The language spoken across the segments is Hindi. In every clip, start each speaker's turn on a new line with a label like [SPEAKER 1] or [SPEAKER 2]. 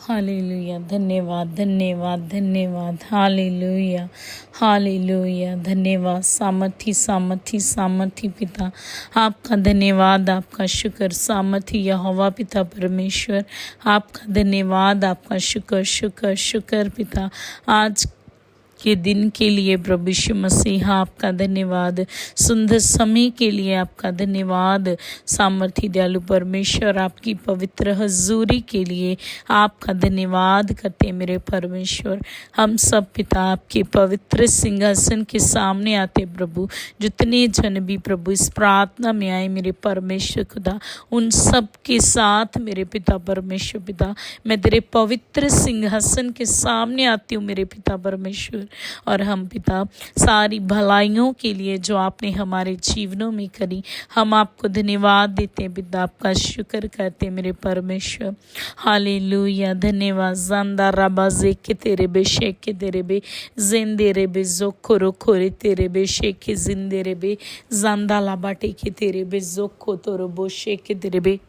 [SPEAKER 1] हालेलुया। धन्यवाद, धन्यवाद, धन्यवाद। Hallelujah, hallelujah. धन्यवाद सामर्थी, सामर्थी, सामर्थी पिता, आपका धन्यवाद, आपका शुक्र। सामर्थी यहोवा पिता परमेश्वर, आपका धन्यवाद, आपका शुक्र, शुक्र, शुक्र पिता। आज के दिन के लिए प्रभु यीशु मसीह आपका धन्यवाद। सुंदर समय के लिए आपका धन्यवाद। सामर्थी दयालु परमेश्वर, आपकी पवित्र हजूरी के लिए आपका धन्यवाद करते हैं मेरे परमेश्वर। हम सब पिता आपके पवित्र सिंहासन के सामने आते प्रभु। जितने जन भी प्रभु इस प्रार्थना में आए मेरे परमेश्वर खुदा, उन सब के साथ मेरे पिता परमेश्वर पिता, मैं तेरे पवित्र सिंहासन के सामने आती हूँ मेरे पिता परमेश्वर। और हम पिता सारी भलाइयों के लिए जो आपने हमारे जीवनों में करी, हम आपको धन्यवाद देते हैं पिता, आपका शुक्र करते हैं मेरे परमेश्वर। हालेलुया। धन्यवाद। ज़ांदा रबाजे के तेरे बे शेख के तेरे बे जिंदे रे बे जोखो रोखो रे तेरे बे शेख के जिंदे रे बे ज़ांदा लाबाटे के तेरे बे जोखो तोरो बो शेख के तेरे बे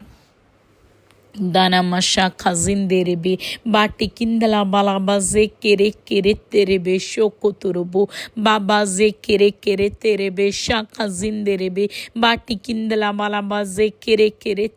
[SPEAKER 1] दाना मशा खजिंदे रे बे बाटी किंदला बाला बाजे केरे तेरे बे शोको तुरबो बाबा जे केरे तेरे बे शाखा जिंदे रे बे बाटी किंदला बाला बाजे केरे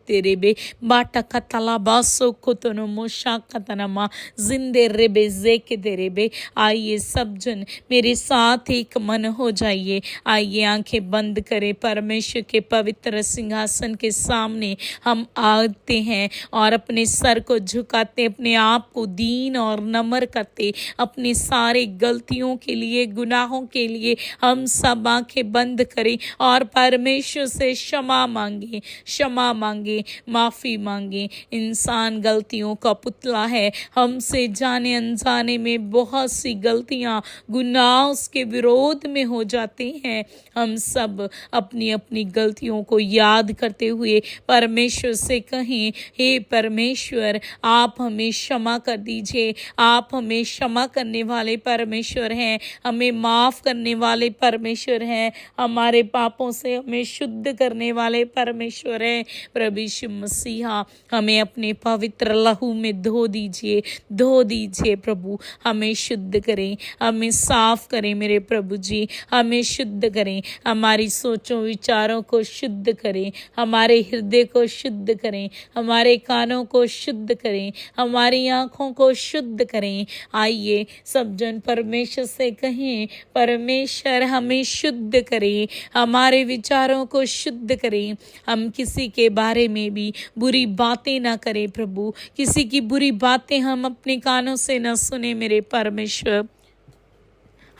[SPEAKER 1] तेरे बे बाटा कतला बासो कोतनो मोशा कतनमा जिंदे रे बे जे के तेरे बे। आइए सब जन मेरे साथ एक मन हो जाइए। आइए आंखें बंद करें, परमेश्वर के पवित्र सिंहासन के सामने हम आते हैं और अपने सर को झुकाते, अपने आप को दीन और नम्र करते, अपनी सारी गलतियों के लिए, गुनाहों के लिए हम सब आंखें बंद करें और परमेश्वर से क्षमा मांगे, क्षमा मांगे, माफ़ी मांगे। इंसान गलतियों का पुतला है। हमसे जाने अनजाने में बहुत सी गलतियां, गुनाह उसके विरोध में हो जाते हैं। हम सब अपनी अपनी गलतियों को याद करते हुए परमेश्वर से कहें, हे परमेश्वर आप हमें क्षमा कर दीजिए। आप हमें क्षमा करने वाले परमेश्वर हैं, हमें माफ़ करने वाले परमेश्वर हैं, हमारे पापों से हमें शुद्ध करने वाले परमेश्वर हैं। प्रभु यीशु मसीहा हमें अपने पवित्र लहू में धो दीजिए, धो दीजिए प्रभु। हमें शुद्ध करें, हमें साफ करें मेरे प्रभु जी, हमें शुद्ध करें, हमारी सोचों विचारों को शुद्ध करें, हमारे हृदय को शुद्ध करें, हमारे कानों को शुद्ध करें, हमारी आँखों को शुद्ध करें। आइए सब जन परमेश्वर से कहें, परमेश्वर हमें शुद्ध करें, हमारे विचारों को शुद्ध करें। हम किसी के बारे में भी बुरी बातें ना करें प्रभु, किसी की बुरी बातें हम अपने कानों से न सुने मेरे परमेश्वर।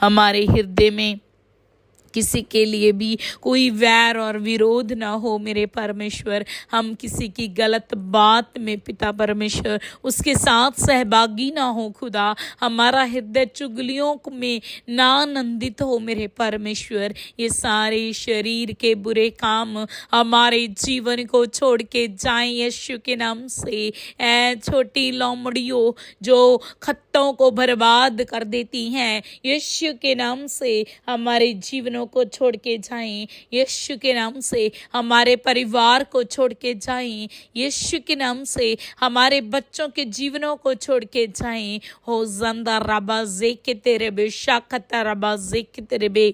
[SPEAKER 1] हमारे हृदय में किसी के लिए भी कोई वैर और विरोध ना हो मेरे परमेश्वर। हम किसी की गलत बात में पिता परमेश्वर उसके साथ सहभागी ना हो खुदा। हमारा हृदय चुगलियों में ना आनंदित हो मेरे परमेश्वर। ये सारे शरीर के बुरे काम हमारे जीवन को छोड़ के जाएं यीशु के नाम से। ऐ छोटी लोमड़ियों जो खत्तों को बर्बाद कर देती हैं, यीशु के नाम से हमारे जीवनों को छोड़ के जाएं, यीशु के नाम से हमारे परिवार को छोड़ के जाएं, यीशु के नाम से हमारे बच्चों के जीवनों को छोड़ के जाएं। हो ज़ंदा रबा जे के तेरे बे शाखता रबा जे के तेरे बे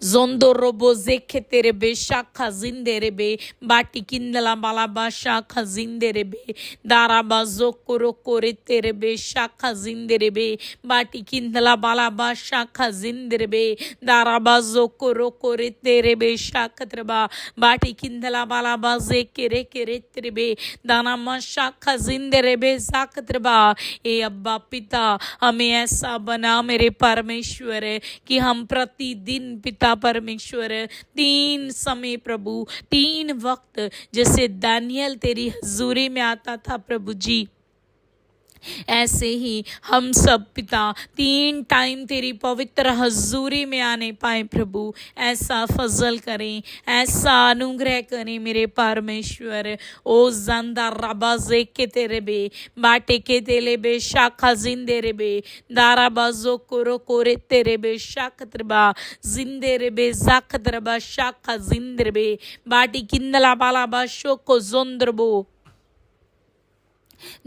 [SPEAKER 1] जोंदो रोबो जेखे तेरे बे शाखा जिंदे रे बे बाटी किंदला बाला बा शाखा जिंदे रे बे दारा बाजो कोरो कोरे तेरे बे शाखा जिंदे रे बे बाटी किंदला बाला बा शाखा जिंदे रे बे दारा बाजो कोरो कोरे तेरे बे शाखा तरबा बाटी किंदला बाला बा जे केरे केरे तेरे बे दाना मा शाखा जिंदे रे बे शाखा तरबा। ए अब्बा पिता हमें ऐसा बना मेरे परमेश्वर कि हम प्रतिदिन पिता परमेश्वर 3 समय प्रभु 3 वक्त जैसे दानियल तेरी हजूरी में आता था प्रभु जी, ऐसे ही हम सब पिता 3 टाइम तेरी पवित्र हजूरी में आने पाए प्रभु। ऐसा फजल करें, ऐसा अनुग्रह करें मेरे परमेश्वर। ओ ज़ंदा रबाजे के तेरे बे बाटे के तेले बे शाखा जिंदे रे बे दारा बाजो कोरो कोरे तेरे बे शाखा तरबा जिंदे रे बे जाखा तरबा शाखा जिंदे बे बाटी किंदला बाला बा शोको जोंद्रबो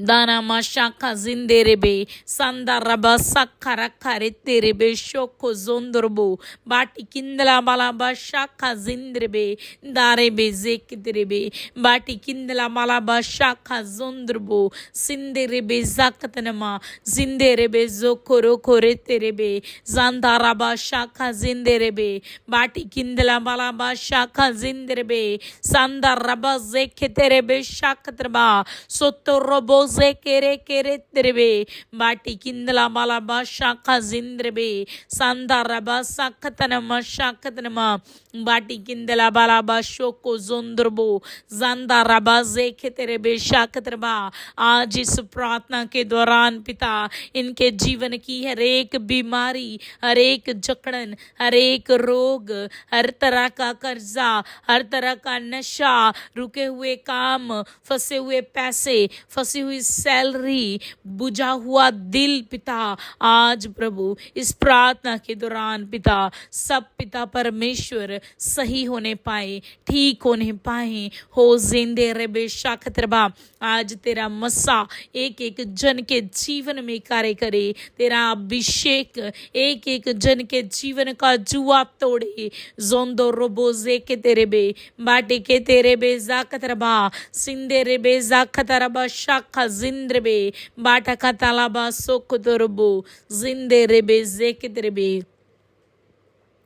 [SPEAKER 1] Dana mashaka zinderebe sanda raba sakara kare terebe shoko zondorbo bati kindala balaba shaka zindrebe darebe zekidrebe bati kindala balaba shaka zondorbo sinderebe zakatanama zinderebe zokoro kore terebe zanda raba shaka zinderebe bati kindala balaba shaka zindrebe sanda raba zeketerebe shakatraba soto robo kere kere terebe bati kindala malaba shaka zindrebe sanda raba sakatanama shakatanama bati kindala balaba shoko zondrbo zanda रबा जेखे तेरे बेशाक तरबा। आज इस प्रार्थना के दौरान पिता इनके जीवन की हर एक बीमारी, हर एक जकड़न, हर एक रोग, हर तरह का कर्जा, हर तरह का नशा, रुके हुए काम, फंसे हुए पैसे, फंसी हुई सैलरी, बुझा हुआ दिल पिता आज प्रभु इस प्रार्थना के दौरान पिता सब पिता परमेश्वर सही होने पाए, ठीक होने पाए हो जिंदे रे बेशक तरबा। आज तेरा मस्सा एक एक जन के जीवन में कार्य करे, तेरा अभिषेक एक एक जन के जीवन का जुआ तोड़े। जोंदो रोबोजे के तेरे बे बाटे के तेरे बे जाकतरबा सिंदे रे बे जाकतरबा शाखा जिंद्र बे बाटा का तालाबा सोकुतरबो जिंदे रे बे जे के तेरे बे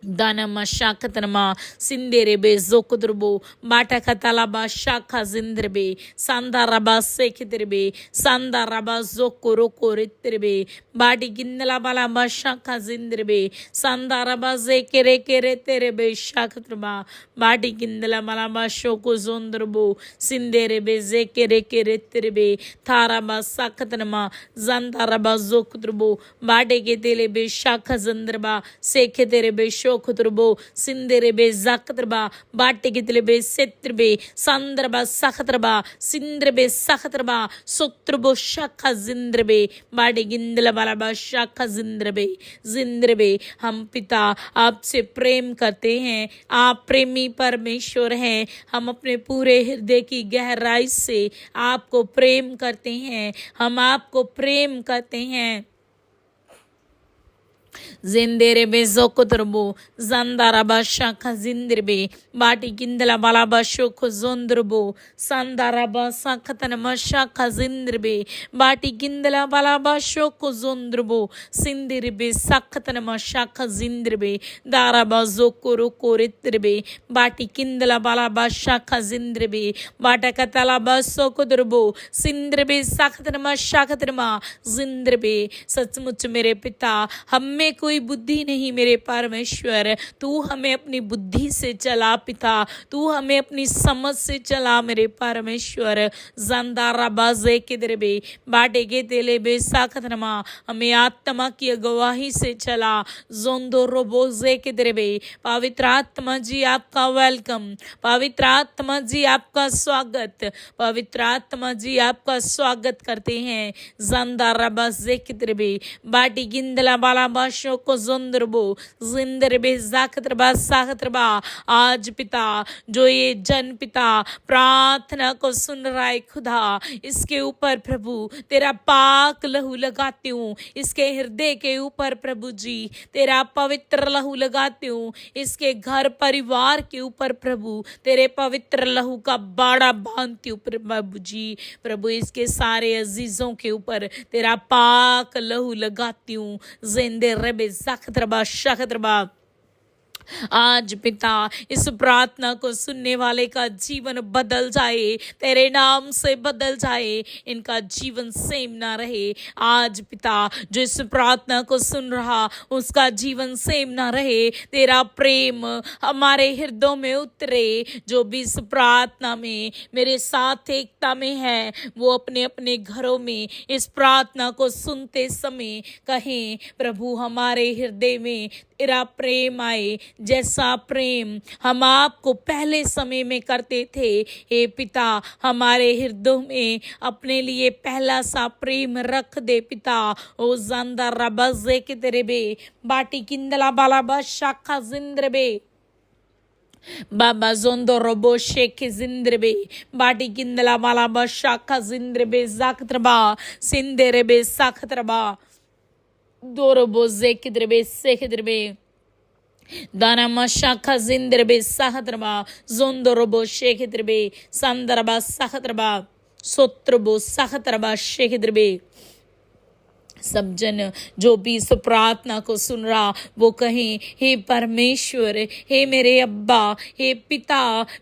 [SPEAKER 1] दानमा शाखतनमा सिंदेरे बे जोकुद्रबो बाटा कतालाबा शाखा जिंद्रबे सांदाराबा सेखिद्रबे सांदाराबा जोकोरो कोरित्रबे बाटी गिंदला बालाबा शाखा जिंद्रबे सांदाराबा जेकेरे केरे तेरेबे शाखत्रबा बाटी गिंदला बालाबा शोको जोंद्रबो सिंदेरे बे जेकेरे केरे तेरेबे थाराबा साखतनमा जानदाराबा जोकुद्रबो बाटे के तेले बे शाखा जिंद्रबा सेखे तेरे बे खुतरबो सिंदरबे जाकतरबा बाटे गितलबे सेत्रबे संदरबा सखतरबा सिंद्रबे सखतरबा सोत्रबो शाखा जिंद्रबे बाटे गिंदला बालाबा शाखा जिंद्रबे जिंद्रबे। हम पिता आपसे प्रेम करते हैं, आप प्रेमी परमेश्वर हैं। हम अपने पूरे हृदय की गहराई से आपको प्रेम करते हैं, हम आपको प्रेम करते हैं। जिंदेरे बे जोकुतरबो जानदाराबा शाखा जिंद्रबे बाटी किंदला बालाबा शोको जोंद्रबो सांदाराबा साखतनमा शाखा जिंद्रबे बाटी किंदला बालाबा शोको जोंद्रबो सिंदिरबे साखतनमा शाखा जिंद्रबे दाराबा जोकोरो कोरित्रबे बाटी किंदला बालाबा शाखा जिंद्रबे बाटा कतालाबा सोकुदरबो सिंद्रबे साखतनमा शाखतनमा जिंद्रबे। सचमुच मेरे पिता हमें कोई बुद्धि नहीं मेरे परमेश्वर, तू हमें अपनी बुद्धि से चला पिता, तू हमें अपनी समझ से चला मेरे परमेश्वर। जानदारा बाजे के दरबे बाटे के तेले बे साखतनमा हमें आत्मा की अगवाही से चला। जोंदो रोबोजे के दरबे पवित्र आत्मा जी आपका वेलकम, पवित्र आत्मा जी आपका स्वागत, पवित्र आत्मा जी आपका स्वागत करते हैं। जानदारा बाजे के दरबे बाटी गिंदला बाला को जोंदरबो जिंदरबे जाकतरबा साखतरबा। आज पिता जो ये जन पिता प्रार्थना को सुन रहा है खुदा, इसके ऊपर प्रभु तेरा पाक लहू लगाती हूँ, इसके हृदय के ऊपर प्रभु जी तेरा पवित्र लहू लगाती हूँ, इसके घर परिवार के ऊपर प्रभु तेरे पवित्र लहू का बाड़ा बांधती हूँ प्रभु जी। प्रभु इसके सारे अजीजों के ऊपर तेरा पाक लहू लगाती हूँ। जिंदे रबे जाकतरबा शाकतरबा। आज पिता इस प्रार्थना को सुनने वाले का जीवन बदल जाए, तेरे नाम से बदल जाए, इनका जीवन सेम ना रहे। आज पिता जो इस प्रार्थना को सुन रहा उसका जीवन सेम ना रहे, तेरा प्रेम हमारे हृदयों में उतरे। जो भी इस प्रार्थना में मेरे साथ एकता में है वो अपने अपने घरों में इस प्रार्थना को सुनते समय कहें प्रभु हमारे हृदय में तेरा प्रेम आए, जैसा प्रेम हम आपको पहले समय में करते थे। हे पिता हमारे हृदयों में अपने लिए पहला सा प्रेम रख दे पिता। ओ जानदा रबजे के तेरे बे बाटी किंदला बालाबा शाखा जिंद्र बे Baba zondo robo sheke zindrebe badi kindala malaba shaka zindrebe zaktraba sinderebe saktraba dorobo zekidrebe sekidrebe dana mashaka zindrebe sahatraba zondo robo shekidrebe sandaraba sahatraba sotrobo sahatraba shekidrebe। सब जन जो भी इस प्रार्थना को सुन रहा वो कहें, हे परमेश्वर, हे मेरे अब्बा, हे पिता,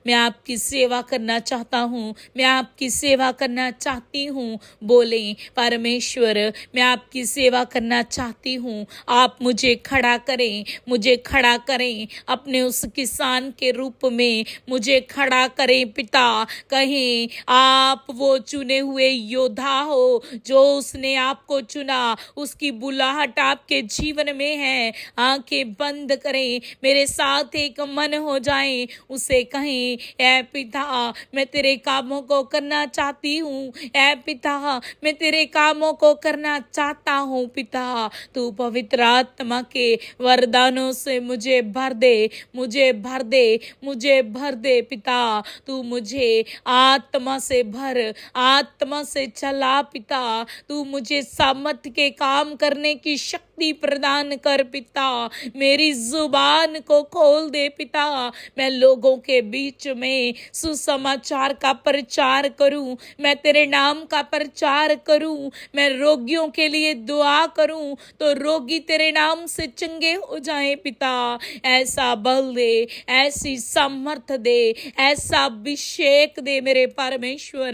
[SPEAKER 1] मैं आपकी सेवा करना चाहता हूँ, मैं आपकी सेवा करना चाहती हूँ। बोले, परमेश्वर मैं आपकी सेवा करना चाहती हूँ, आप मुझे खड़ा करें, मुझे खड़ा करें अपने उस किसान के रूप में, मुझे खड़ा करें पिता। कहें आप वो चुने हुए योद्धा हो जो उसने आपको चुना, उसकी बुलाहट आपके जीवन में है। आंखें बंद करें, मेरे साथ एक मन हो जाएं, उसे कहें, ऐ पिता मैं तेरे कामों को करना चाहती हूँ, ऐ पिता मैं तेरे कामों को करना चाहता हूँ। पिता तू पवित्र आत्मा के वरदानों से मुझे भर दे, मुझे भर दे, मुझे भर दे। पिता तू मुझे आत्मा से भर, आत्मा से चला पिता। तू मुझे सामर्थ के काम करने की शक्ति प्रदान कर पिता। मेरी जुबान को खोल दे पिता, मैं लोगों के बीच में सुसमाचार का प्रचार करूं, मैं तेरे नाम का प्रचार करूं, मैं रोगियों के लिए दुआ करूं तो रोगी तेरे नाम से चंगे हो जाएं पिता। ऐसा बल दे, ऐसी सामर्थ दे, ऐसा अभिषेक दे मेरे परमेश्वर।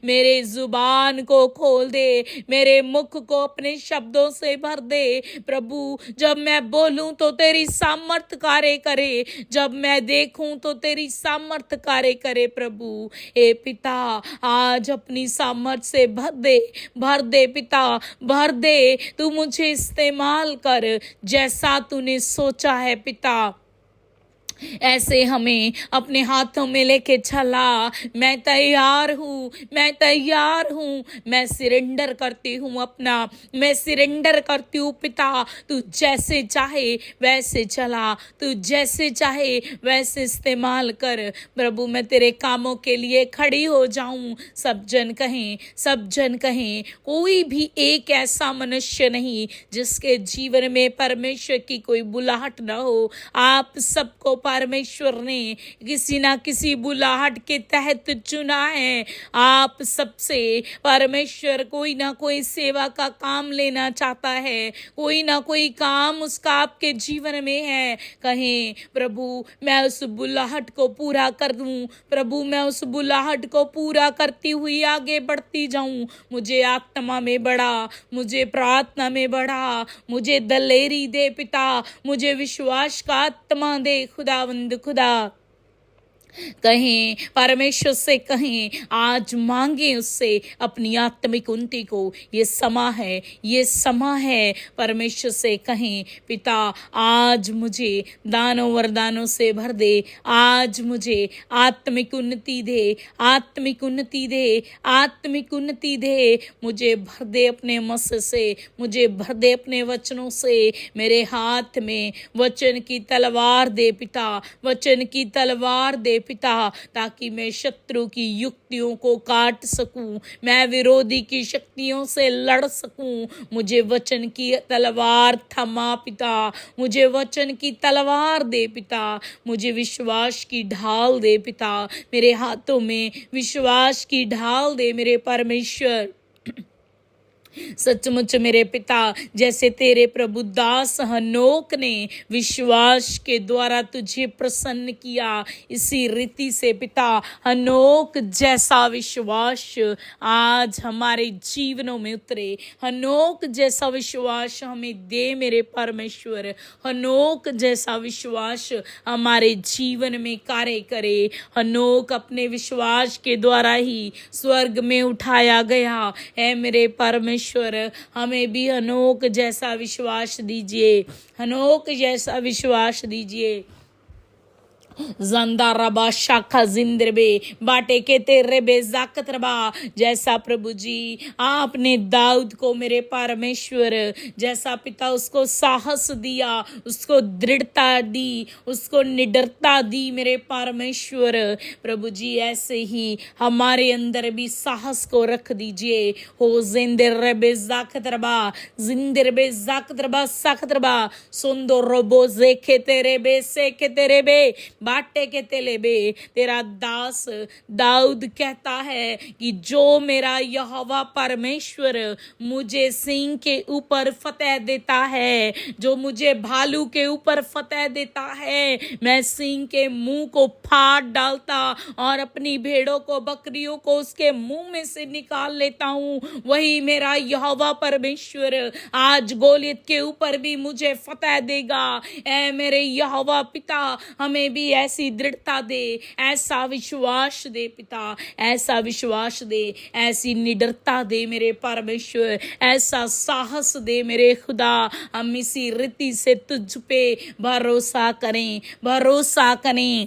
[SPEAKER 1] मेरे जुबान को खोल दे, मेरे मुख को अपने शब्दों से भर दे प्रभु। जब मैं बोलूं तो तेरी सामर्थ कार्य करे, जब मैं देखूं तो तेरी सामर्थ कार्य करे प्रभु। ए पिता आज अपनी सामर्थ से भर दे, भर दे पिता, भर दे। तू मुझे इस्तेमाल कर जैसा तूने सोचा है पिता। ऐसे हमें अपने हाथों में लेके चला। मैं तैयार हूँ, मैं तैयार हूँ, मैं सिरेंडर करती हूँ अपना, मैं सिरेंडर करती हूँ पिता। तू जैसे चाहे वैसे चला, तू जैसे चाहे वैसे इस्तेमाल कर प्रभु। मैं तेरे कामों के लिए खड़ी हो जाऊं। सब जन कहें, सब जन कहें, कोई भी एक ऐसा मनुष्य नहीं जिसके जीवन में परमेश्वर की कोई बुलाहट न हो। आप सबको परमेश्वर ने किसी ना किसी बुलाहट के तहत चुना है। आप सबसे परमेश्वर कोई ना कोई सेवा का काम लेना चाहता है, कोई ना कोई काम उसका आपके जीवन में है। कहें प्रभु मैं उस बुलाहट को पूरा कर दूं, प्रभु मैं उस बुलाहट को पूरा करती हुई आगे बढ़ती जाऊं। मुझे आत्मा में बढ़ा, मुझे प्रार्थना में बढ़ा, मुझे दलेरी दे पिता, मुझे विश्वास का आत्मा दे खुदावंद खुदा। कहें परमेश्वर से, कहें आज मांगे उससे अपनी आत्मिक उन्नति को। ये समा है, ये समा है। परमेश्वर से कहें पिता आज मुझे दानों वरदानों से भर दे, आज मुझे आत्मिक उन्नति दे, आत्मिक उन्नति दे, आत्मिक उन्नति दे। मुझे भर दे अपने मस से, मुझे भर दे अपने वचनों से। मेरे हाथ में वचन की तलवार दे पिता, वचन की तलवार दे पिता, ताकि मैं शत्रु की युक्तियों को काट सकूं, मैं विरोधी की शक्तियों से लड़ सकूं। मुझे वचन की तलवार थमा पिता, मुझे वचन की तलवार दे पिता, मुझे विश्वास की ढाल दे पिता, मेरे हाथों में विश्वास की ढाल दे मेरे परमेश्वर। सचमुच मेरे पिता जैसे तेरे प्रभु दास हनोक ने विश्वास के द्वारा तुझे प्रसन्न किया, इसी रीति से पिता हनोक जैसा विश्वास आज हमारे जीवनों में उतरे। हनोक जैसा विश्वास हमें दे मेरे परमेश्वर। हनोक जैसा विश्वास हमारे जीवन में कार्य करे। हनोक अपने विश्वास के द्वारा ही स्वर्ग में उठाया गया है मेरे परमेश्वर। हमें भी हनोक जैसा विश्वास दीजिए, हनोक जैसा विश्वास दीजिए। जंदा रबा शाखा जिंद्रबे बाटे के तेरे बेजाकत रबा। जैसा प्रभु जी आपने दाऊद को मेरे परमेश्वर, जैसा पिता उसको साहस दिया, उसको दृढ़ता दी, उसको निडरता दी मेरे परमेश्वर, प्रभु जी ऐसे ही हमारे अंदर भी साहस को रख दीजिए। हो जिंदर बेजाकत रबा, जिंदर बेजाकत रबा साकत रबा, सुंदो रोबो जेखे तेरे बे से के तेरे बे बाटे के तेले बे। तेरा दास दाऊद कहता है कि जो मेरा यहोवा परमेश्वर मुझे सिंह के ऊपर फतेह देता है, जो मुझे भालू के ऊपर फतेह देता है, मैं सिंह के मुंह को फाड़ डालता और अपनी भेड़ों को बकरियों को उसके मुंह में से निकाल लेता हूँ। वही मेरा यहोवा परमेश्वर आज गोलियत के ऊपर भी मुझे फतेह देगा। ऐ मेरे यहोवा पिता हमें भी ऐसी दृढ़ता दे, ऐसा विश्वास दे पिता, ऐसा विश्वास दे, ऐसी निडरता दे मेरे परमेश्वर, ऐसा साहस दे मेरे खुदा। हम इसी रीति से तुझ पे भरोसा करें, भरोसा करें।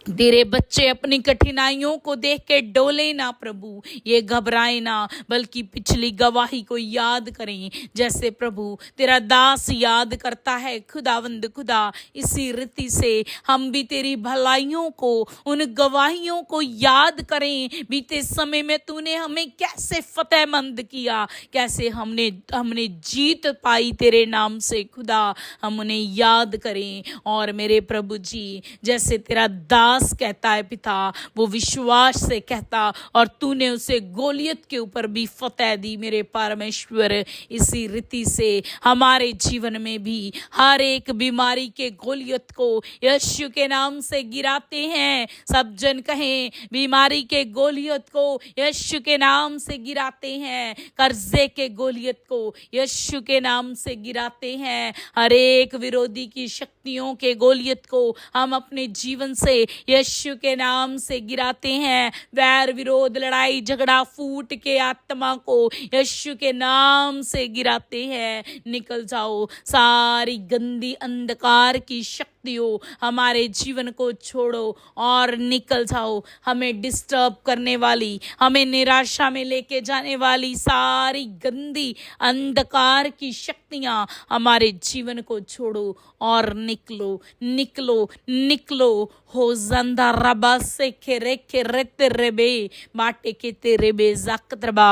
[SPEAKER 1] तेरे बच्चे अपनी कठिनाइयों को देख के डोले ना प्रभु, ये घबराए ना, बल्कि पिछली गवाही को याद करें। जैसे प्रभु तेरा दास याद करता है खुदावंद खुदा, इसी रीति से हम भी तेरी भलाइयों को, उन गवाहियों को याद करें। बीते समय में तूने हमें कैसे फतेहमंद किया, कैसे हमने जीत पाई तेरे नाम से खुदा, हम उन्हें याद करें। और मेरे प्रभु जी जैसे तेरा दास कहता है पिता, वो विश्वास से कहता, और तूने उसे गोलियत के ऊपर भी फतेह दी मेरे परमेश्वर। इसी रीति से हमारे जीवन में भी हर एक बीमारी के गोलियत को यीशु के नाम से गिराते हैं। सब जन कहें बीमारी के गोलियत को यीशु के नाम से गिराते हैं, कर्जे के गोलियत को यीशु के नाम से गिराते हैं, हर एक विरोधी की शक्तियों के गोलियत को हम अपने जीवन से यीशु के नाम से गिराते हैं। वैर विरोध लड़ाई झगड़ा फूट के आत्मा को यीशु के नाम से गिराते हैं। निकल जाओ सारी गंदी अंधकार की शक्तियों, हमारे जीवन को छोड़ो और निकल जाओ। हमें डिस्टर्ब करने वाली, हमें निराशा में लेके जाने वाली सारी गंदी अंधकार की शक्तियां हमारे जीवन को छोड़ो और निकलो निकलो निकलो। हो जंदा रबा से खेरे खेरे तेरे बे बाटे के तेरे बे जाकत्रबा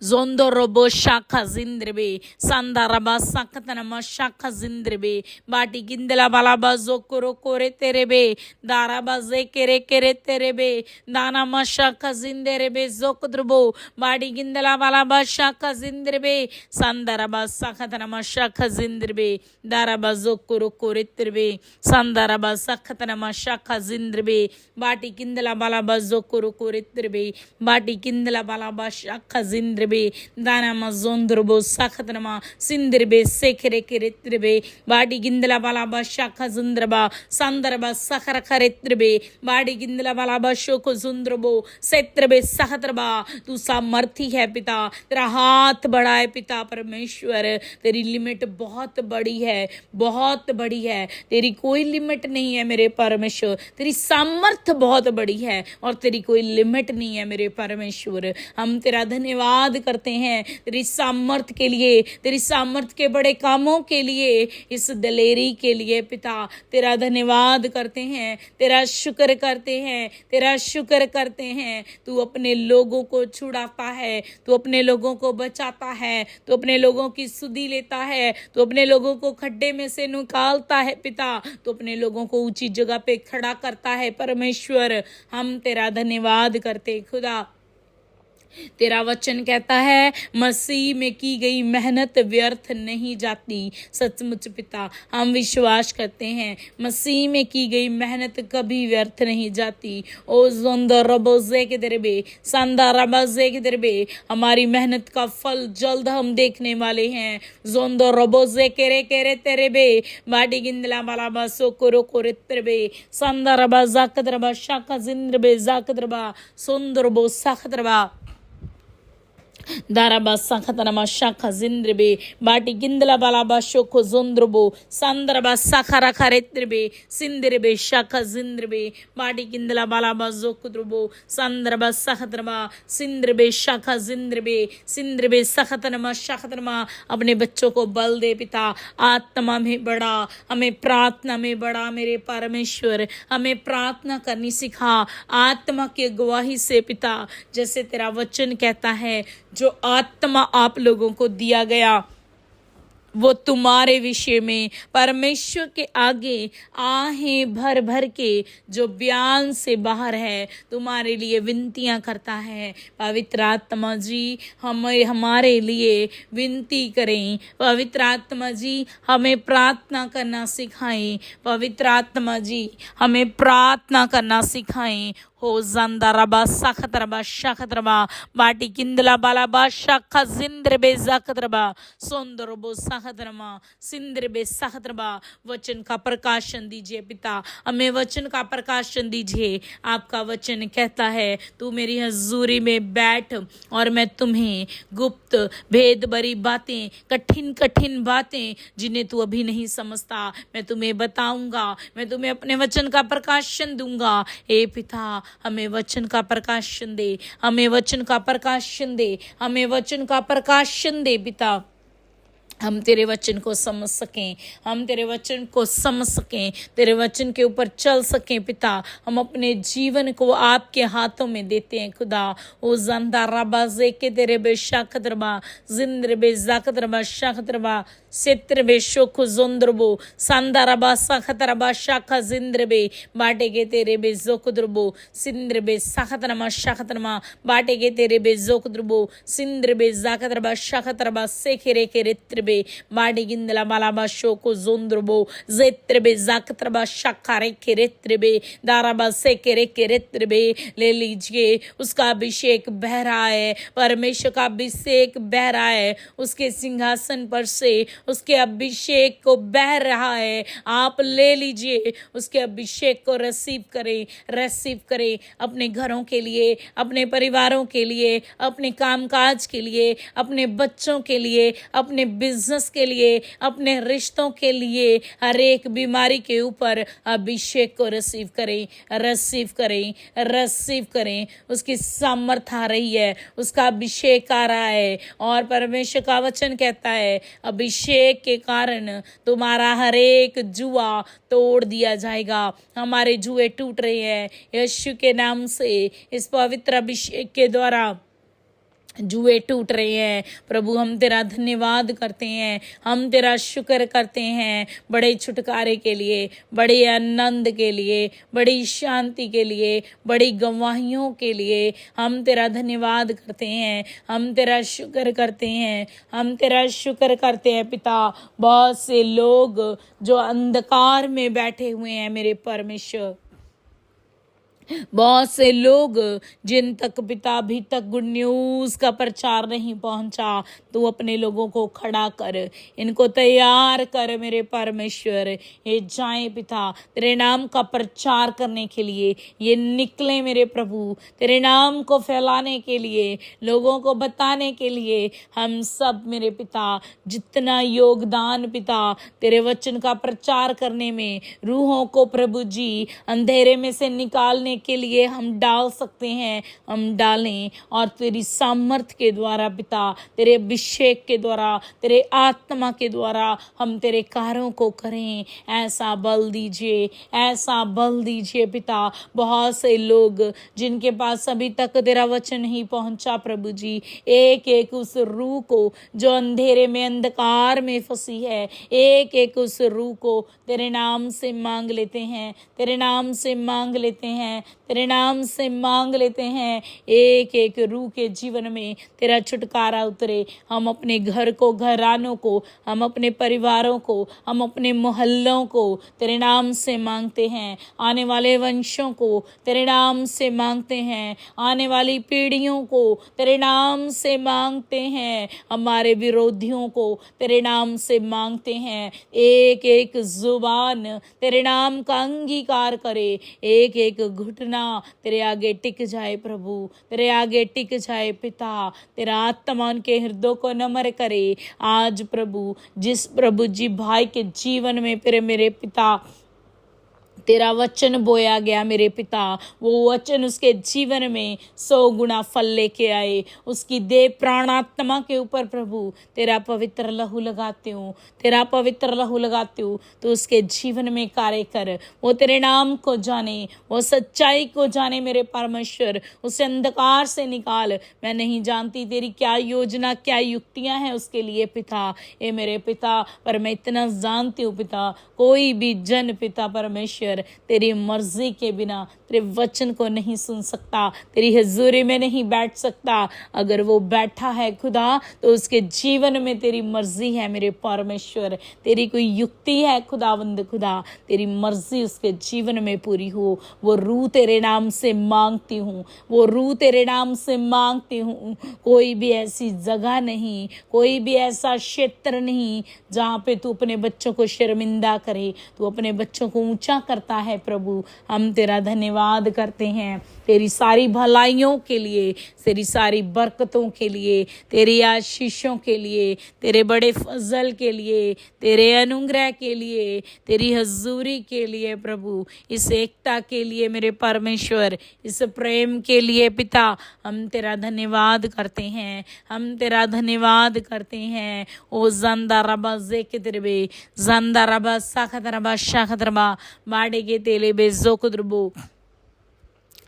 [SPEAKER 1] जोंदो रोबो शाखा जिंद्रबे संदा रबा सकतनमा शाखा जिंद्रबे बाटी गिंदला बालाबा जोकोरो कोरे तेरे बे दारा बाजे केरे केरे तेरे बे दाना मा शाखा जिंद्रबे जोकद्रबो बाटी गिंदला बालाबा शाखा जिंद्रबे संदा रबा सकतनमा शाखा जिंद्रबे दारा बा जोकोरो कोरे तेरे बे संदा रबा सकतनमा शाखा जिंद्रबे बाटी गिंदला बालाबा जोकोरो कोरे तेरे बे बाटी गिंदला बालाबा शाखा जिंद्रबे दाना मजोंद्रबो सखतनमा सिंद्रबे सेखरे केरेत्रबे बाडी गिंदला बालाबा शाखा जुंद्रबा संदरबा सखर खरेत्रबे बाडी गिंदला बालाबा शोको जुंद्रबो सेत्रबे सहत्रबा। तू सामर्थी है पिता, तेरा हाथ बड़ा है पिता परमेश्वर, तेरी लिमिट बहुत बड़ी है, बहुत बड़ी है, तेरी कोई लिमिट नहीं है मेरे परमेश्वर, तेरी सामर्थ बहुत बड़ी है और तेरी कोई लिमिट नहीं है मेरे परमेश्वर। हम तेरा धन्यवाद करते हैं तेरी सामर्थ के लिए, तेरी सामर्थ के बड़े कामों के लिए, इस दलेरी के लिए पिता तेरा धन्यवाद करते हैं, तेरा शुक्र करते हैं, तेरा शुक्र करते हैं। तू अपने लोगों को छुड़ाता है, तू अपने लोगों को बचाता है, तू अपने लोगों की सुधि लेता है, तू अपने लोगों को खड्डे में से निकालता है पिता, तू अपने लोगों को ऊंची जगह पे खड़ा करता है परमेश्वर। हम तेरा धन्यवाद करते खुदा। तेरा वचन कहता है मसीह में की गई मेहनत व्यर्थ नहीं जाती। सचमुच पिता हम विश्वास करते हैं मसीह में की गई मेहनत कभी व्यर्थ नहीं जाती। ओ जोंदर रबोजे के दरबे संदा रबोजे के दरबे हमारी मेहनत का फल जल्द हम देखने वाले हैं। जोंदर रबोजे केरे केरे तेरे बे बाडी गिंदला बाला बासो कोरो कोरे तेरे संदा रबा जाकद्रबा शाका जिंद्रबे जाकद्रबा सुंदरबो साखद्रबा Darabasa katanama shaka zindribe, bati gindala balaba shoko zondrobo, sandraba sakara karetribe, sindribe shaka zindribe, bati gindala balaba zokudrobo, sandraba sakatrama, sindribe shaka zindribe, sindribe sakatanama shakatanama. अपने बच्चों को बल दे पिता, आत्मा में बड़ा, हमें प्रार्थना में बड़ा मेरे परमेश्वर, हमें प्रार्थना करनी सिखा आत्मा की गवाही से पिता, जैसे तेरा वचन कहता है जो आत्मा आप लोगों को दिया गया वो तुम्हारे विषय में परमेश्वर के आगे आहें भर भर के जो बयान से बाहर है तुम्हारे लिए विनतियां करता है। पवित्र आत्मा जी हमें हमारे लिए विनती करें, पवित्र आत्मा जी हमें प्रार्थना करना सिखाएं, पवित्र आत्मा जी हमें प्रार्थना करना सिखाएं। हो जंदरबा सखतरबा शखतरबा बाटी किंदला बालाबा शख जिंद्रबे जखतरबा सुंदरबो सखतरमा सिंद्रबे सखतरबा। वचन का प्रकाशन दीजिए पिता, हमें वचन का प्रकाशन दीजिए। आपका वचन कहता है तू मेरी हजूरी में बैठ और मैं तुम्हें गुप्त भेद भरी बातें, कठिन कठिन बातें जिन्हें तू अभी नहीं समझता मैं तुम्हें बताऊंगा, मैं तुम्हें अपने वचन का प्रकाशन दूंगा। हे पिता हमें वचन का प्रकाशन दे, हमें वचन का प्रकाशन दे, हमें वचन का प्रकाशन दे पिता। हम तेरे वचन को समझ सकें, हम तेरे वचन को समझ सकें, तेरे वचन के ऊपर चल सकें पिता। हम अपने जीवन को आपके हाथों में देते हैं खुदा। ओ जंदा रबा जेके तेरे बेशाकतरबा जिंद्र बेजाकतरबा शाकतरबा सेत्र बेशोख जोंद्रबो संदरबा सखतरबा शाखा जिंद्र बे बाटे के तेरे बेजोकुद्रबो सिंद्र बे सखतरमा शाखतरमा बाटे के तेरे बेजोकुद्रबो सिंद्र बे जाकतरबा शाखतरबा सेखेरे के रित्र बे बाटे गिंदला बालाबा शोको जोंद्रबो जेत्र बे जाकतरबा शाखारे के रित्र बे दाराबा सेखेरे के रित्र बे। ले लीजिए उसका अभिषेक बह रहा है, परमेश्वर का अभिषेक बह रहा है, उसके सिंहासन पर से उसके अभिषेक को बह रहा है। आप ले लीजिए उसके अभिषेक को रिसीव करें, रिसीव करें अपने घरों के लिए, अपने परिवारों के लिए, अपने कामकाज के लिए, अपने बच्चों के लिए, अपने बिजनेस के लिए, अपने रिश्तों के लिए। हर एक बीमारी के ऊपर अभिषेक को रिसीव करें, रिसीव करें, रिसीव करें। उसकी सामर्थ आ रही है, उसका अभिषेक आ रहा है और परमेश्वर का वचन कहता है अभिषेक के कारण तुम्हारा हर एक जुआ तोड़ दिया जाएगा। हमारे जुए टूट रहे हैं यीशु के नाम से, इस पवित्र अभिषेक के द्वारा जुए टूट रहे हैं। प्रभु हम तेरा धन्यवाद करते हैं, हम तेरा शुक्र करते हैं बड़े छुटकारे के लिए, बड़े आनंद के लिए, बड़ी शांति के लिए, बड़ी गवाहियों के लिए। हम तेरा धन्यवाद करते हैं, हम तेरा शुक्र करते हैं, हम तेरा शुक्र करते हैं पिता। बहुत से लोग जो अंधकार में बैठे हुए हैं मेरे परमेश्वर, बहुत से लोग जिन तक पिता अभी तक गुड न्यूज का प्रचार नहीं पहुंचा, तू अपने लोगों को खड़ा कर, इनको तैयार कर मेरे परमेश्वर। ये जाएं पिता तेरे नाम का प्रचार करने के लिए, ये निकले मेरे प्रभु तेरे नाम को फैलाने के लिए, लोगों को बताने के लिए। हम सब मेरे पिता जितना योगदान पिता तेरे वचन का प्रचार करने में, रूहों को प्रभु जी अंधेरे में से निकालने के लिए हम डाल सकते हैं, हम डालें और तेरी सामर्थ के द्वारा पिता, तेरे अभिषेक के द्वारा, तेरे आत्मा के द्वारा हम तेरे कार्यों को करें। ऐसा बल दीजिए, ऐसा बल दीजिए पिता। बहुत से लोग जिनके पास अभी तक तेरा वचन नहीं पहुंचा प्रभु जी, एक एक उस रूह को जो अंधेरे में अंधकार में फंसी है, एक एक उस रूह को तेरे नाम से मांग लेते हैं, तेरे नाम से मांग लेते हैं, तेरे नाम से मांग लेते हैं। एक एक रूह के जीवन में तेरा छुटकारा उतरे। हम अपने घर को, घरानों को, हम अपने परिवारों को, हम अपने मोहल्लों को तेरे नाम से मांगते हैं। आने वाले वंशों को तेरे नाम से मांगते हैं, आने वाली पीढ़ियों को तेरे नाम से मांगते हैं, हमारे विरोधियों को तेरे नाम से मांगते हैं। एक एक जुबान तेरे नाम का अंगीकार करे, एक एक घुट टूटना तेरे आगे टिक जाए प्रभु, तेरे आगे टिक जाए पिता। तेरा आत्मा उनके हृदय को नम्र करे आज प्रभु। जिस प्रभु जी भाई के जीवन में फिर मेरे पिता तेरा वचन बोया गया मेरे पिता, वो वचन उसके जीवन में 100 गुना फल लेके आए। उसकी देह प्राणात्मा के ऊपर प्रभु तेरा पवित्र लहू लगाती हूँ, तेरा पवित्र लहू लगाती हूँ। तो उसके जीवन में कार्य कर, वो तेरे नाम को जाने, वो सच्चाई को जाने मेरे परमेश्वर। उसे अंधकार से निकाल। मैं नहीं जानती तेरी क्या योजना क्या युक्तियाँ हैं उसके लिए पिता, ये मेरे पिता, पर मैं इतना जानती हूँ पिता, कोई भी जन पिता परमेश्वर तेरी मर्जी के बिना तेरे वचन को नहीं सुन सकता, तेरी हजूरी में नहीं बैठ सकता। अगर वो बैठा है खुदा तो उसके जीवन में तेरी मर्जी है मेरे परमेश्वर, तेरी कोई युक्ति है खुदावंद खुदा, तेरी मर्जी उसके जीवन में पूरी हो। वो रूह तेरे नाम से मांगती हूँ, वो रूह तेरे नाम से मांगती हूँ। कोई भी ऐसी जगह नहीं, कोई भी ऐसा क्षेत्र नहीं जहाँ पे तू अपने बच्चों को शर्मिंदा करे, तू अपने बच्चों को ऊंचा करता है प्रभु। हम तेरा धन्यवाद करते हैं तेरी सारी भलाइयों के लिए, तेरी सारी बरकतों के लिए, तेरी आशीषों के लिए, तेरे बड़े फजल के लिए, तेरे अनुग्रह के लिए, तेरी हजूरी के लिए प्रभु, इस एकता के लिए मेरे परमेश्वर, इस प्रेम के लिए पिता। हम तेरा धन्यवाद करते हैं, हम तेरा धन्यवाद करते हैं। ओ जंदा रबा जेकिद्रबे, जंदा रबा साखदरबा शाखदरबा माडेगे तेले बे जोकुद्रबो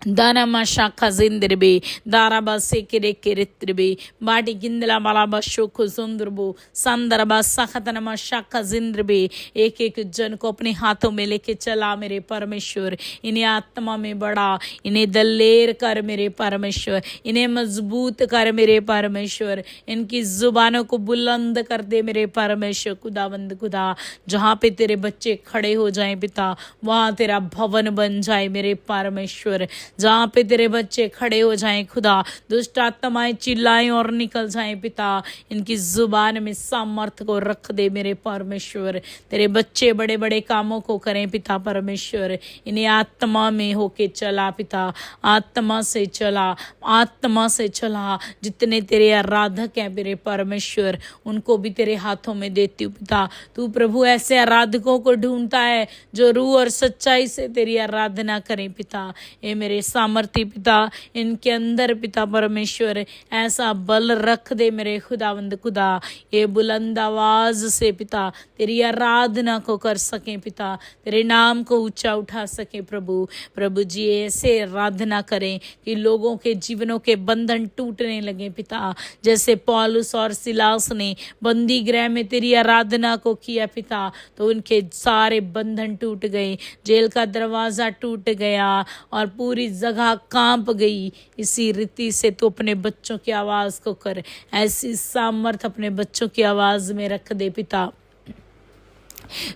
[SPEAKER 1] दानामा शाखा जिंद्रबे दाराबा से किरे किरित्रबे बाटी गिंदला बालाबा शोखो सुंदरबो संदरबा सखतनमा शाखा जिंद्रबे। एक एक जन को अपने हाथों में लेके चला मेरे परमेश्वर। इन्हें आत्मा में बढ़ा, इन्हें दलेर कर मेरे परमेश्वर, इन्हें मजबूत कर मेरे परमेश्वर, इनकी जुबानों को बुलंद कर दे मेरे परमेश्वर। खुदावंद खुदा, जहाँ पे तेरे बच्चे खड़े हो जाएं पिता, वहाँ तेरा भवन बन जाए मेरे परमेश्वर। जहाँ पे तेरे बच्चे खड़े हो जाएं खुदा, दुष्ट आत्माएं चिल्लाएं और निकल जाएं पिता। इनकी जुबान में सामर्थ को रख दे मेरे परमेश्वर। तेरे बच्चे बड़े बड़े कामों को करें पिता परमेश्वर। इन्हें आत्मा में होके चला पिता, आत्मा से चला, आत्मा से चला। जितने तेरे आराधक हैं मेरे परमेश्वर, उनको भी तेरे हाथों में देती हूँ पिता। तू प्रभु ऐसे आराधकों को ढूंढता है जो रूह और सच्चाई से तेरी आराधना करें पिता। ये मेरे सामर्थी पिता, इनके अंदर पिता परमेश्वर ऐसा बल रख दे मेरे खुदावंद खुदा, ये बुलंद आवाज से पिता तेरी आराधना को कर सके पिता, तेरे नाम को ऊंचा उठा सके प्रभु। प्रभु जी ऐसे आराधना करें कि लोगों के जीवनों के बंधन टूटने लगे पिता। जैसे पौलुस और सिलास ने बंदी गृह में तेरी आराधना को किया पिता, तो उनके सारे बंधन टूट गए, जेल का दरवाजा टूट गया और पूरी जगह कांप गई। इसी रीति से तो अपने बच्चों की आवाज को कर, ऐसी सामर्थ अपने बच्चों की आवाज में रख दे पिता।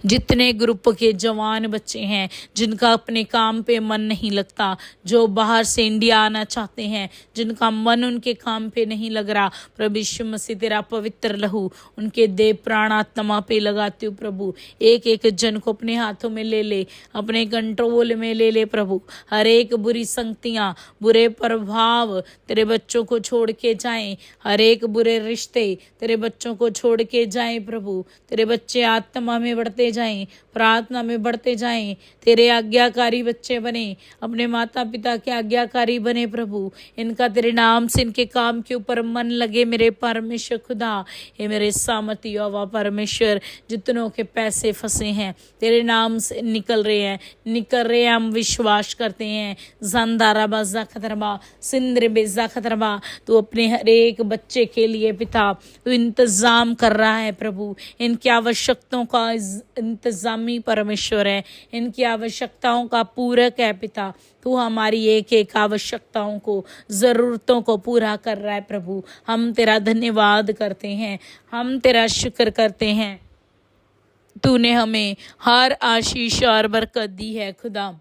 [SPEAKER 1] जितने ग्रुप के जवान बच्चे हैं जिनका अपने काम पे मन नहीं लगता, जो बाहर से इंडिया आना चाहते हैं, जिनका मन उनके काम पे नहीं लग रहा, प्रभु यीशु मसीह तेरा पवित्र लहू उनके देह प्राण आत्मा पे लगाती हूँ प्रभु। एक एक जन को अपने हाथों में ले ले, अपने कंट्रोल में ले ले प्रभु। हर एक बुरी संगतियाँ, बुरे प्रभाव तेरे बच्चों को छोड़ के जाएं, हर एक बुरे रिश्ते तेरे बच्चों को छोड़ के जाएं प्रभु। तेरे बच्चे आत्मा में बढ़ते जाएं, प्रार्थना में बढ़ते जाएं, तेरे आज्ञाकारी बच्चे बने, अपने माता पिता के आज्ञाकारी बने प्रभु। इनका तेरे नाम से इनके काम के ऊपर मन लगे मेरे परमेश्वर खुदा। ये मेरे सामर्थी यहोवा परमेश्वर, जितनों के पैसे फंसे हैं तेरे नाम से निकल रहे हैं, निकल रहे हैं, हम विश्वास करते हैं। जंदाराबा जाखतरबा सिंद्र बेजा खतरबा, तू अपने हर एक बच्चे के लिए पिता तू इंतजाम कर रहा है प्रभु। इनकी आवश्यकताओं का इंतजामी परमेश्वर है, इनकी आवश्यकताओं का पूरक है पिता। तू हमारी एक एक आवश्यकताओं को, ज़रूरतों को पूरा कर रहा है प्रभु। हम तेरा धन्यवाद करते हैं, हम तेरा शुक्र करते हैं। तूने हमें हर आशीष और बरकत दी है खुदा।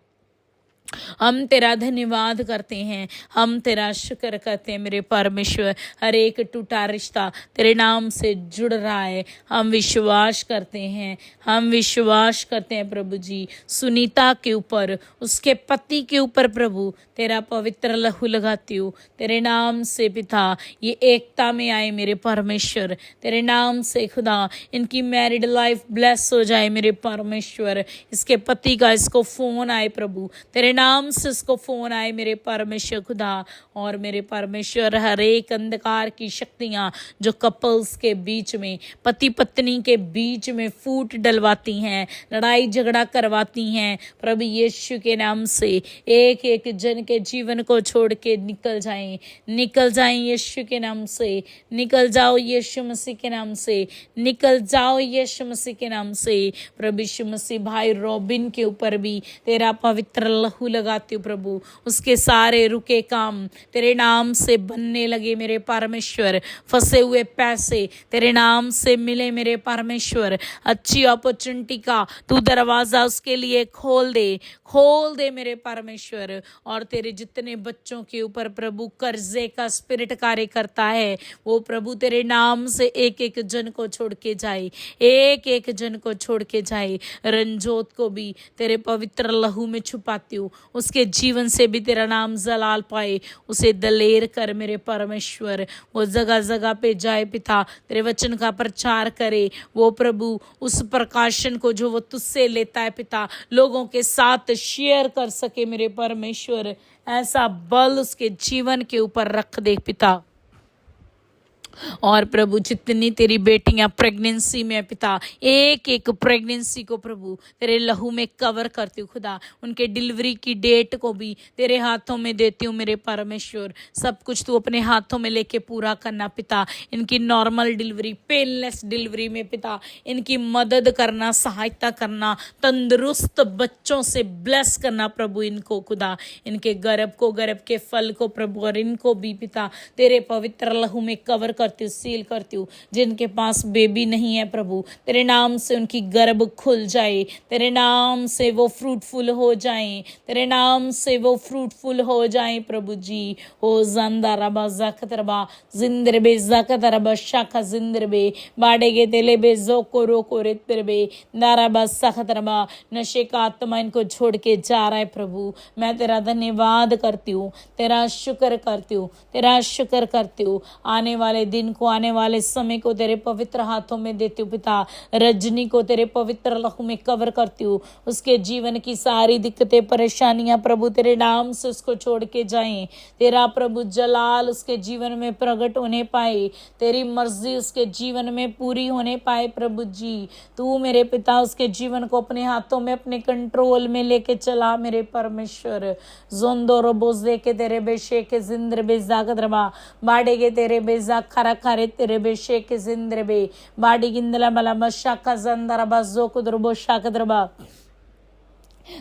[SPEAKER 1] हम तेरा धन्यवाद करते हैं, हम तेरा शुक्र करते हैं मेरे परमेश्वर। हर एक टूटा रिश्ता तेरे नाम से जुड़ रहा है, हम विश्वास करते हैं, हम विश्वास करते हैं प्रभु जी। सुनीता के ऊपर, उसके पति के ऊपर प्रभु तेरा पवित्र लहू लगाती हूँ तेरे नाम से पिता। ये एकता में आए मेरे परमेश्वर, तेरे नाम से खुदा इनकी मैरिड लाइफ ब्लेस हो जाए मेरे परमेश्वर। इसके पति का इसको फोन आए प्रभु, तेरे नाम से इसको फोन आए मेरे परमेश्वर खुदा। और मेरे परमेश्वर हर एक अंधकार की शक्तियां जो कपल्स के बीच में, पति पत्नी के बीच में फूट डलवाती हैं, लड़ाई झगड़ा करवाती हैं, प्रभु यीशु के नाम से एक एक जन के जीवन को छोड़ के निकल जाएं, निकल जाएं यीशु के नाम से। निकल जाओ यीशु मसीह के नाम से, निकल जाओ यीशु मसीह के नाम से। प्रभु यीशु मसीह भाई रॉबिन के ऊपर भी तेरा पवित्र लहू लगाती हूँ प्रभु। उसके सारे रुके काम तेरे नाम से बनने लगे मेरे परमेश्वर। फंसे हुए पैसे तेरे नाम से मिले मेरे परमेश्वर। अच्छी अपॉर्चुनिटी का तू दरवाजा उसके लिए खोल दे, खोल दे मेरे परमेश्वर। और तेरे जितने बच्चों के ऊपर प्रभु कर्जे का स्पिरिट कार्य करता है, वो प्रभु तेरे नाम से एक एक जन को छोड़ के जाए, एक एक जन को छोड़ के जाए। रंजोत को भी तेरे पवित्र लहू में छुपाती हूँ, उसके जीवन से भी तेरा नाम जलाल पाए। उसे दलेर कर मेरे परमेश्वर, वो जगह जगह पे जाए पिता, तेरे वचन का प्रचार करे। वो प्रभु उस प्रकाशन को जो वो तुझसे लेता है पिता, लोगों के साथ शेयर कर सके मेरे परमेश्वर। ऐसा बल उसके जीवन के ऊपर रख दे पिता। और प्रभु जितनी तेरी बेटियां प्रेगनेंसी में पिता, एक एक प्रेगनेंसी को प्रभु तेरे लहू में कवर करती हूँ खुदा। उनके डिलीवरी की डेट को भी तेरे हाथों में देती हूँ मेरे परमेश्वर। सब कुछ तू अपने हाथों में लेके पूरा करना पिता। इनकी नॉर्मल डिलीवरी, पेनलेस डिलीवरी में पिता इनकी मदद करना, सहायता करना, तंदुरुस्त बच्चों से ब्लेस करना प्रभु इनको खुदा। इनके गर्भ को, गर्भ के फल को प्रभु, और इनको भी पिता तेरे पवित्र लहू में कवर करती हूँ, सील करती हूँ। जिनके पास बेबी नहीं है प्रभु, तेरे नाम से उनकी गर्भ खुल जाए, तेरे नाम से वो फ्रूटफुल हो जाएं, तेरे नाम से वो फ्रूटफुल हो जाएं प्रभु जी। हो जंदा रबा जकत रबा जिंदर बे जकत रबा शाखा जिंदर बे बाडेगे तेले बे जो को रो को रेतर बे नाराबा सखत रबा। नशे का आत्मा इनको छोड़ के जा रहा है प्रभु। मैं तेरा धन्यवाद करती हूँ, तेरा शुक्र करती हूँ, तेरा शुक्र करती हूँ। आने वाले दिन को, आने वाले समय को तेरे पवित्र हाथों में देती हूँ पिता। रजनी को तेरे पवित्र लहू में कवर करती हूँ। उसके जीवन की सारी दिक्कतें, परेशानियां प्रभु तेरे नाम से उसको छोड़ के जाएं। तेरा प्रभु जलाल उसके जीवन में प्रकट होने पाए, तेरी मर्जी उसके जीवन में पूरी होने पाए प्रभु जी। तू मेरे पिता उसके जीवन को अपने हाथों में, अपने कंट्रोल में लेके चला मेरे परमेश्वर। जोंदो रोबोज देके तेरे बेशे के जिंद्र बेजागत रबा बाड़े के तेरे बेजा खरा खरे तेरे बेशे के जिंद्र बे बाड़ी गिंदला मला मशा का जंदरा बजो कुद्रबो शाकद्रबा।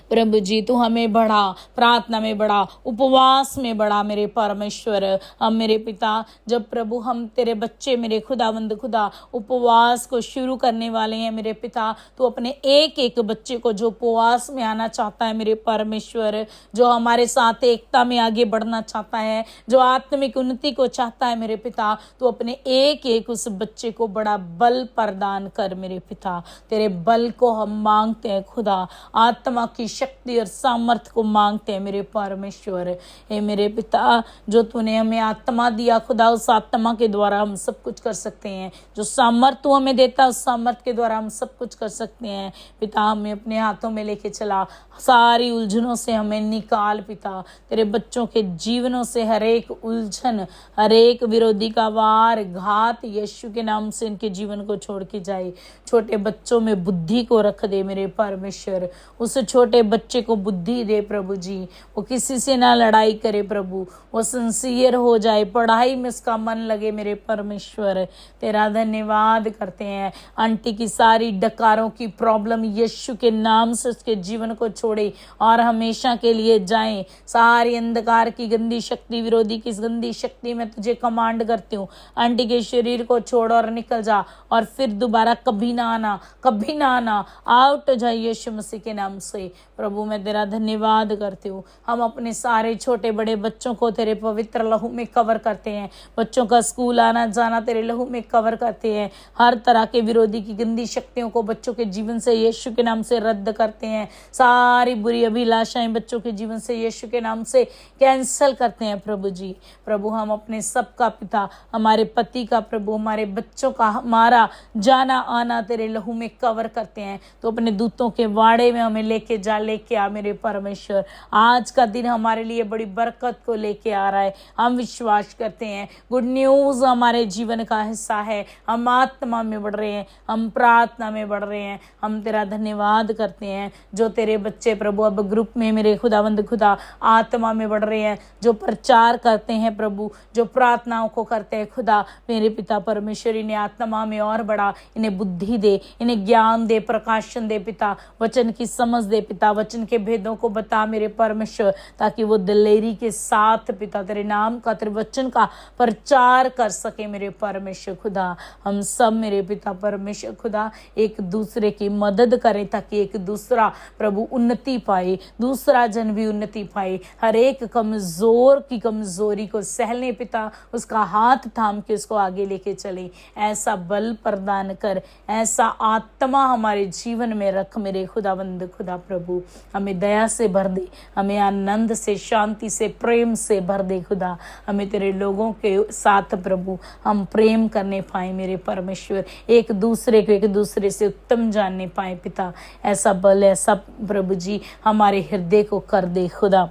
[SPEAKER 1] प्रभु जी तू हमें बढ़ा, प्रार्थना में बढ़ा, उपवास में बढ़ा मेरे परमेश्वर। हम मेरे पिता, जब प्रभु हम तेरे बच्चे मेरे खुदावंद खुदा उपवास को शुरू करने वाले हैं मेरे पिता, तो अपने एक एक बच्चे को जो उपवास में आना चाहता है मेरे परमेश्वर, जो हमारे साथ एकता में आगे बढ़ना चाहता है, जो आत्मिक उन्नति को चाहता है मेरे पिता, तो अपने एक एक उस बच्चे को बड़ा बल प्रदान कर मेरे पिता। तेरे बल को हम मांगते हैं खुदा, आत्मा की शक्ति और सामर्थ्य को मांगते हैं मेरे परमेश्वर। हे मेरे पिता, जो तूने हमें आत्मा दिया खुदा, उस आत्मा के द्वारा हम सब कुछ कर सकते हैं। जो सामर्थ्य तू हमें देता, उस सामर्थ्य के द्वारा हम सब कुछ कर सकते हैं पिता। हमें अपने हाथों में लेके चला, सारी उलझनों से हमें निकाल पिता। तेरे बच्चों के जीवनों से हर एक उलझन, हर एक विरोधी का वार घात यीशु के नाम से इनके जीवन को छोड़ के जाए। छोटे बच्चों में बुद्धि को रख दे मेरे परमेश्वर। उस छोटे बच्चे को बुद्धि दे प्रभु जी, वो किसी से ना लड़ाई करे प्रभु, वो सिंसियर हो जाए, पढ़ाई में उसका मन लगे मेरे परमेश्वर। तेरा धन्यवाद करते हैं। आंटी की सारी डकारों की प्रॉब्लम यीशु के नाम से उसके जीवन को छोड़े और हमेशा के लिए जाएं। सारी अंधकार की गंदी शक्ति, विरोधी की गंदी शक्ति मैं तुझे कमांड करती हूँ, आंटी के शरीर को छोड़ और निकल जा, और फिर दोबारा कभी ना आना, कभी ना आना। आउट हो जाए यीशु मसीह के नाम से। प्रभु मैं तेरा धन्यवाद करती हूँ। हम अपने सारे छोटे बड़े बच्चों को तेरे पवित्र लहू में कवर करते हैं। बच्चों का स्कूल आना जाना तेरे लहू में कवर करते हैं। हर तरह के विरोधी की गंदी शक्तियों को बच्चों के जीवन से यीशु के नाम से रद्द करते हैं। सारी बुरी अभिलाषाएं बच्चों के जीवन से यीशु के नाम से कैंसल करते हैं। प्रभु जी, प्रभु हम अपने सबका पिता, हमारे पति का, प्रभु हमारे बच्चों का, हमारा जाना आना तेरे लहू में कवर करते हैं। तो अपने दूतों के वाड़े में हमें लेके आ मेरे परमेश्वर। आज का दिन हमारे लिए बड़ी बरकत को लेके आ रहा है। हम विश्वास करते हैं, गुड न्यूज हमारे जीवन का हिस्सा है। हम आत्मा में बढ़ रहे हैं, हम प्रार्थना में बढ़ रहे हैं। हम तेरा धन्यवाद करते हैं। जो तेरे बच्चे प्रभु अब ग्रुप में मेरे खुदावंद खुदा आत्मा में बढ़ रहे हैं, जो प्रचार करते हैं प्रभु, जो प्रार्थनाओं को करते हैं खुदा मेरे पिता परमेश्वर, इन्हें आत्मा में और बढ़ा, इन्हें बुद्धि दे, इन्हें ज्ञान दे, प्रकाशन दे पिता, वचन की समझ दे पिता, वचन के भेदों को बता मेरे परमेश्वर, ताकि वो दिलेरी के साथ पिता तेरे नाम का, तेरे वचन का प्रचार कर सके मेरे परमेश्वर खुदा। हम सब मेरे पिता परमेश्वर खुदा एक दूसरे की मदद करें, ताकि एक दूसरा प्रभु उन्नति पाए, दूसरा जन भी उन्नति पाए। हर एक कमजोर की कमजोरी को सहने पिता, उसका हाथ थाम के उसको आगे लेके चले। ऐसा बल प्रदान कर, ऐसा आत्मा हमारे जीवन में रख मेरे खुदावंद खुदा प्रभु। हमें दया से भर दे, हमें आनंद से, शांति से, प्रेम से भर दे खुदा। हमें तेरे लोगों के साथ प्रभु हम प्रेम करने पाए मेरे परमेश्वर, एक दूसरे को एक दूसरे से उत्तम जानने पाए पिता। ऐसा बल, ऐसा प्रभु जी हमारे हृदय को कर दे खुदा।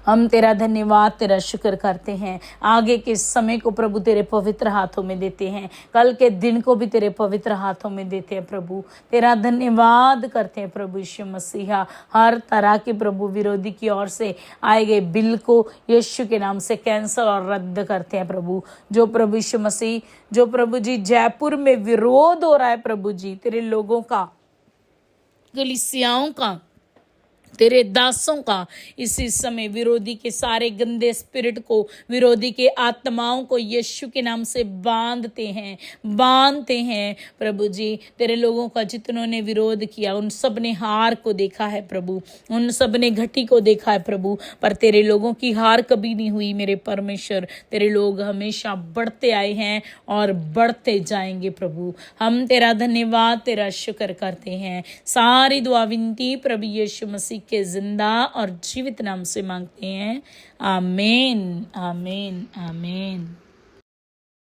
[SPEAKER 1] हम तेरा धन्यवाद, तेरा शुक्र करते हैं। आगे के समय को प्रभु तेरे पवित्र हाथों में देते हैं, कल के दिन को भी तेरे पवित्र हाथों में देते हैं प्रभु। तेरा धन्यवाद करते हैं प्रभु यीशु मसीहा। हर तरह के प्रभु विरोधी की ओर से आए गए बिल को यीशु के नाम से कैंसल और रद्द करते हैं प्रभु। जो प्रभु यीशु मसीह, जो प्रभु जी जयपुर में विरोध हो रहा है प्रभु जी तेरे लोगों का, कलीसियाओं का, तेरे दासों का, इसी समय विरोधी के सारे गंदे स्पिरिट को, विरोधी के आत्माओं को यीशु के नाम से बांधते हैं प्रभु जी। तेरे लोगों का जितनों ने विरोध किया उन सब ने हार को देखा है प्रभु, उन सब ने घटी को देखा है प्रभु, पर तेरे लोगों की हार कभी नहीं हुई मेरे परमेश्वर। तेरे लोग हमेशा बढ़ते आए हैं और बढ़ते जाएंगे प्रभु। हम तेरा धन्यवाद, तेरा शुक्र करते हैं। सारी दुआ विनती प्रभु यीशु मसीह के जिंदा और जीवित नाम से मांगते हैं। आमीन, आमीन, आमीन।